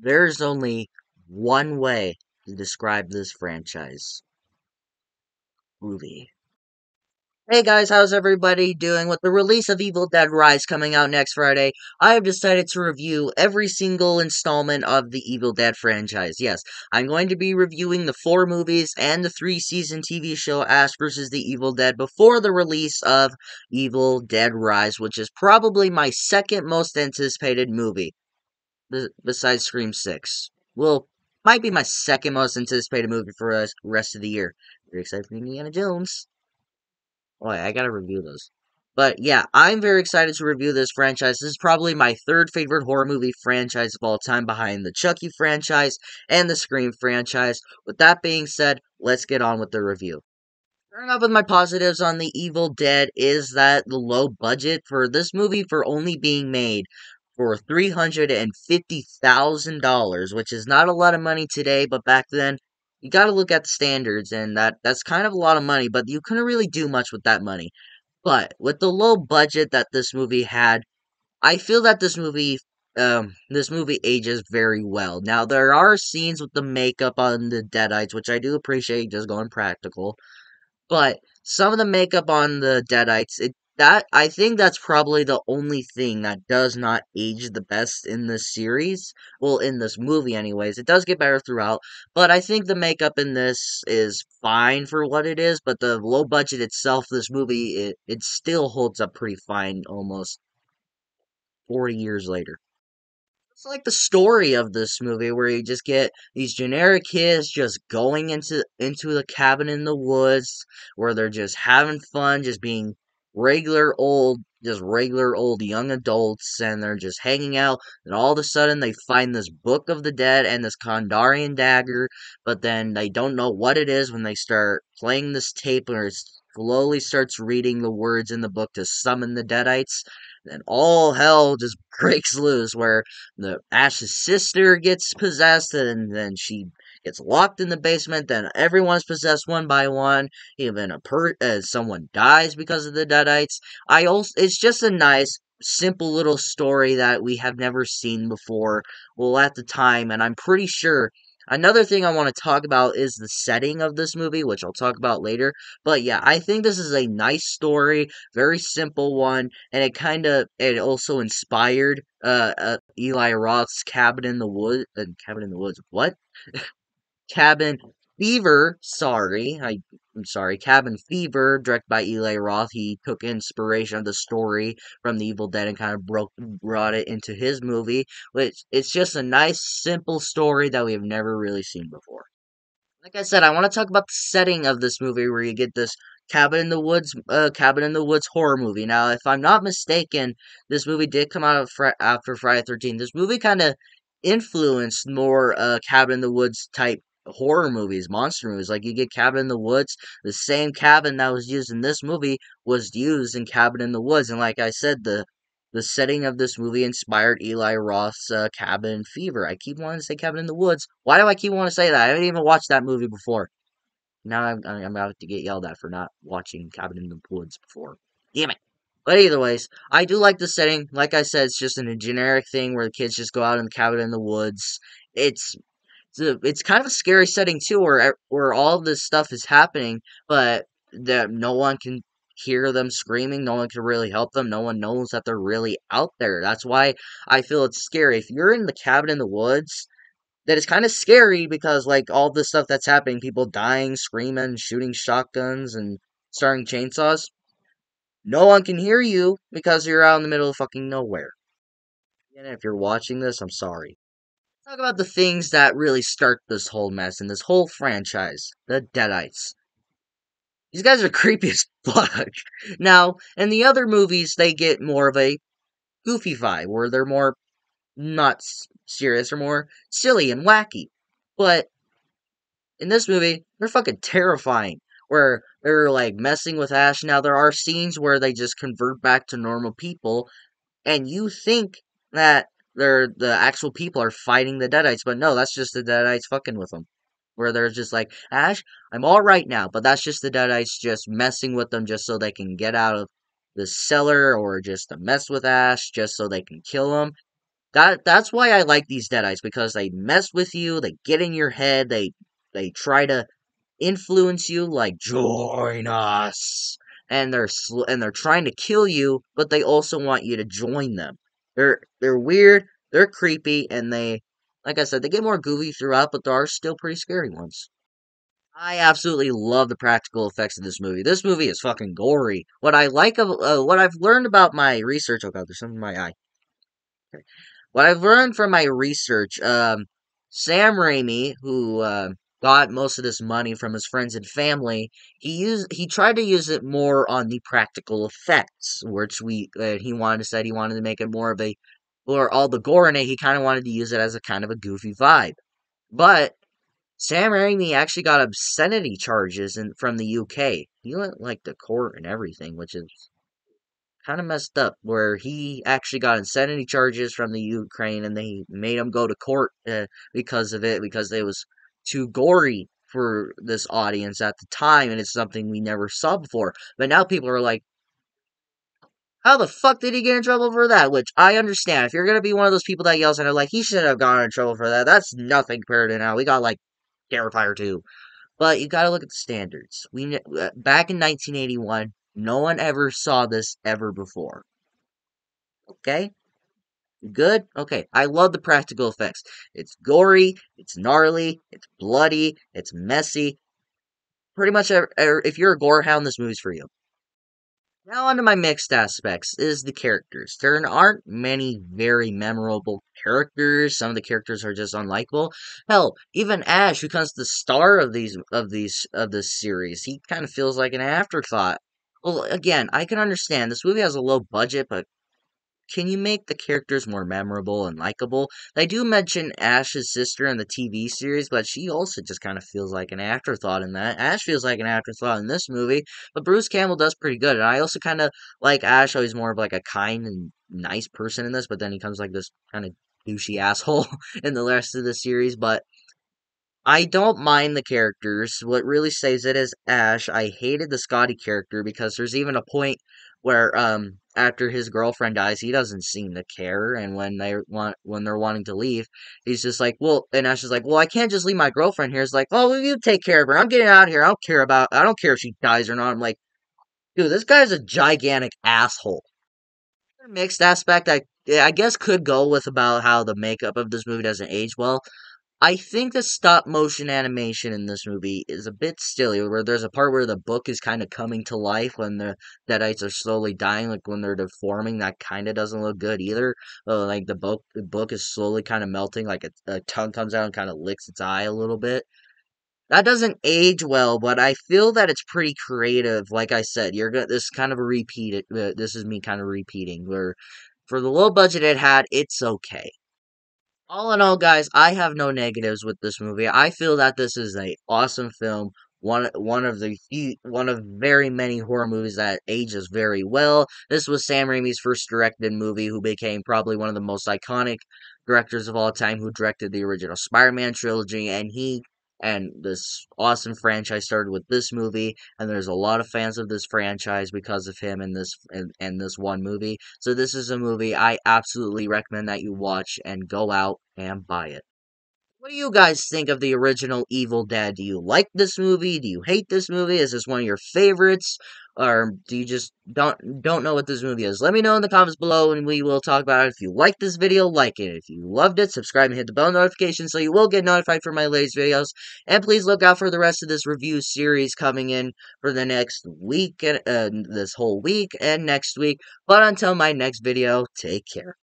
There's only one way to describe this franchise. Movie. Hey guys, how's everybody doing? With the release of Evil Dead Rise coming out next Friday, I have decided to review every single installment of the Evil Dead franchise. Yes, I'm going to be reviewing the 4 movies and the 3-season TV show Ash vs. the Evil Dead before the release of Evil Dead Rise, which is probably my second most anticipated movie, besides Scream 6. Well, might be my second most anticipated movie for the rest of the year. Very excited for Indiana Jones. Oh, I gotta review those. But yeah, I'm very excited to review this franchise. This is probably my third favorite horror movie franchise of all time, behind the Chucky franchise and the Scream franchise. With that being said, let's get on with the review. Starting off with my positives on The Evil Dead is that the low budget for this movie, for only being made for $350,000, which is not a lot of money today, but back then you got to look at the standards, and that's kind of a lot of money, but you couldn't really do much with that money. But with the low budget that this movie had, I feel that this movie ages very well. Now there are scenes with the makeup on the Deadites, which I do appreciate, just going practical. But some of the makeup on the Deadites, that I think that's probably the only thing that does not age the best in this series. Well, in this movie, anyways. It does get better throughout, but I think the makeup in this is fine for what it is. But the low budget itself, this movie, it still holds up pretty fine, almost 40 years later. It's like the story of this movie, where you just get these generic kids just going into the cabin in the woods, where they're just having fun, just being regular old young adults, and they're just hanging out. And all of a sudden, they find this Book of the Dead and this Kandarian dagger, but then they don't know what it is when they start playing this tape, where it slowly starts reading the words in the book to summon the Deadites. Then all hell just breaks loose, where the Ash's sister gets possessed, and then she gets locked in the basement. Then everyone's possessed one by one. Even someone dies because of the Deadites. It's just a nice, simple little story that we have never seen before. Well, at the time, and I'm pretty sure. Another thing I want to talk about is the setting of this movie, which I'll talk about later. But yeah, I think this is a nice story, very simple one, and it also inspired Eli Roth's Cabin in the Woods. Cabin in the Woods. What? Cabin Fever. I'm sorry. Cabin Fever, directed by Eli Roth. He took inspiration of the story from The Evil Dead and kind of brought it into his movie. Which it's just a nice, simple story that we have never really seen before. Like I said, I want to talk about the setting of this movie, where you get this Cabin in the Woods horror movie. Now, if I'm not mistaken, this movie did come out after Friday 13th. This movie kind of influenced more Cabin in the Woods type horror movies, monster movies. Like, you get Cabin in the Woods, the same cabin that was used in this movie was used in Cabin in the Woods, and like I said, the setting of this movie inspired Eli Roth's Cabin Fever. I keep wanting to say Cabin in the Woods. Why do I keep wanting to say that? I haven't even watched that movie before. Now I'm about to get yelled at for not watching Cabin in the Woods before. Damn it. But either ways, I do like the setting. Like I said, it's just a generic thing where the kids just go out in the cabin in the woods. It's it's kind of a scary setting too, where all of this stuff is happening, but that no one can hear them screaming. No one can really help them. No one knows that they're really out there. That's why I feel it's scary. If you're in the cabin in the woods, that is kind of scary, because like all the stuff that's happening, people dying, screaming, shooting shotguns, and starting chainsaws. No one can hear you because you're out in the middle of fucking nowhere. And if you're watching this, I'm sorry. Talk about the things that really start this whole mess and this whole franchise. The Deadites. These guys are creepy as fuck. Now, in the other movies, they get more of a goofy vibe, where they're more not serious, or more silly and wacky. But in this movie, they're fucking terrifying. Where they're like messing with Ash. Now, there are scenes where they just convert back to normal people, and you think that the actual people are fighting the Deadites, but no, that's just the Deadites fucking with them. Where they're just like, Ash, I'm all right now, but that's just the Deadites just messing with them, just so they can get out of the cellar, or just to mess with Ash, just so they can kill him. That's why I like these Deadites, because they mess with you, they get in your head, they try to influence you, like join us, and and they're trying to kill you, but they also want you to join them. They're weird, they're creepy, and they, like I said, they get more goofy throughout, but there are still pretty scary ones. I absolutely love the practical effects of this movie. This movie is fucking gory. What I like of what I've learned about my research. Oh god, there's something in my eye. What I've learned from my research, Sam Raimi, who got most of this money from his friends and family, he tried to use it more on the practical effects, which he wanted to make it more of a, or all the gore in it. He kind of wanted to use it as a kind of a goofy vibe, but Sam Raimi actually got obscenity charges from the UK. He went like to court and everything, which is kind of messed up, where he actually got insanity charges from the Ukraine, and they made him go to court because of it, because it was too gory for this audience at the time, and it's something we never saw before. But now people are like, how the fuck did he get in trouble for that? Which I understand. If you're gonna be one of those people that yells and are like, he should have gone in trouble for that, that's nothing compared to now. We got like Terrifier 2. But you gotta look at the standards. Back in 1981, no one ever saw this ever before. Okay? Good? Okay. I love the practical effects. It's gory, it's gnarly, it's bloody, it's messy. Pretty much, if you're a gore hound, this movie's for you. Now, onto my mixed aspects is the characters. There aren't many very memorable characters. Some of the characters are just unlikable. Hell, even Ash, who comes the star of this series, he kind of feels like an afterthought. Well, again, I can understand this movie has a low budget, but can you make the characters more memorable and likable? They do mention Ash's sister in the TV series, but she also just kind of feels like an afterthought in that. Ash feels like an afterthought in this movie, but Bruce Campbell does pretty good. And I also kind of like Ash, how he's more of like a kind and nice person in this, but then he comes like this kind of douchey asshole in the rest of the series. But I don't mind the characters. What really saves it is Ash. I hated the Scotty character, because there's even a point where after his girlfriend dies, he doesn't seem to care, and when they're wanting to leave, he's just like, well, and Ash is like, well, I can't just leave my girlfriend here. It's like, oh, well, you take care of her. I'm getting out of here. I don't care if she dies or not. I'm like, dude, this guy's a gigantic asshole. Mixed aspect, I guess could go with about how the makeup of this movie doesn't age well. I think the stop motion animation in this movie is a bit silly, where there's a part where the book is kind of coming to life when the deadites are slowly dying, like when they're deforming. That kind of doesn't look good either. Like the book is slowly kind of melting, like a tongue comes out and kind of licks its eye a little bit. That doesn't age well, but I feel that it's pretty creative. Like I said, you're gonna this is kind of a repeat. This is me kind of repeating, where for the low budget it had, it's okay. All in all, guys, I have no negatives with this movie. I feel that this is a awesome film. One of very many horror movies that ages very well. This was Sam Raimi's first directed movie, who became probably one of the most iconic directors of all time, who directed the original Spider-Man trilogy, and this awesome franchise started with this movie, and there's a lot of fans of this franchise because of him and this one movie. So this is a movie I absolutely recommend that you watch and go out and buy it. What do you guys think of the original Evil Dead? Do you like this movie? Do you hate this movie? Is this one of your favorites? Or do you just don't know what this movie is? Let me know in the comments below, and we will talk about it. If you like this video, like it. If you loved it, subscribe and hit the bell notification so you will get notified for my latest videos. And please look out for the rest of this review series coming in for the next week, this whole week and next week. But until my next video, take care.